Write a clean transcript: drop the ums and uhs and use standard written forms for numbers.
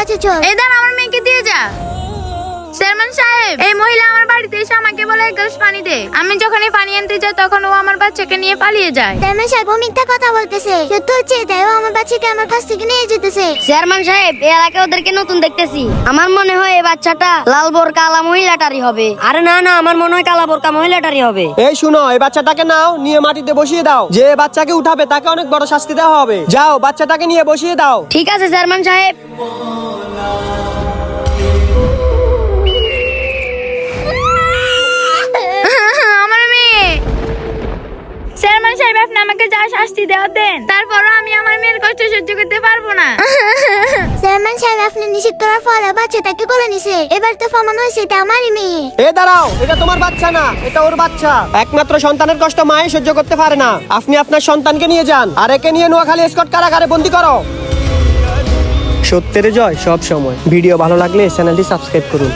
কাছে চল। এই দাঁড়া, আমার মেয়েকে দিয়ে যা। চেয়ারম্যান সাহেব, এই মহিলা আমার বাড়িতে এসে আমাকে বলে এক গ্লাস পানি দে। আমি যখন এই পানি আনতে যাই তখন ও আমার বাচ্চাকে নিয়ে পালিয়ে যায়। চেয়ারম্যান সাহেব ও মিথ্যা কথা বলতেছে, সত্যি হচ্ছে তাই ও আমার বাচ্চাকে আমার কাছ থেকে নিয়ে যেতেছে। চেয়ারম্যান সাহেব, এই এলাকায় ওদেরকে নতুন দেখতেছি। আমার মনে হয় এই বাচ্চাটা লাল বোরকা কালা মহিলাটারই হবে। আরে না না, আমার মনে হয় কালা বোরকা মহিলাটারই হবে। এই শুনো, এই বাচ্চাটাকে নাও, নিয়ে মাটিতে বসিয়ে দাও। যে বাচ্চাকে উঠাবে তাকে অনেক বড় শাস্তি দেওয়া হবে। যাও, বাচ্চাটাকে নিয়ে বসিয়ে দাও। ঠিক আছে চেয়ারম্যান সাহেব। আমার মেয়ে। চেয়ারম্যান সাহেব, আপনি আমাকে যা শাস্তি দেওয়া দেন, তারপরও আমি আমার মেয়ের কষ্ট সহ্য করতে পারবো না। চেয়ারম্যান সাহেব আপনি নিষেধ করার ফলে বাচ্চাটাকে কোলে নিছে, এবার তো প্রমাণ হয়েছে এটা আমারই মেয়ে। এ দাঁড়াও, এটা তোমার বাচ্চা না, এটা ওর বাচ্চা। একমাত্র সন্তানের কষ্ট মায়ে সহ্য করতে পারে না। আপনি আপনার সন্তানকে নিয়ে যান, আর একে নিয়ে নোয়াখালী এসকর্ট কারাগারে বন্দী করো। সত্যের জয় সব সময়। ভিডিও ভালো লাগলে চ্যানেলটি সাবস্ক্রাইব করুন।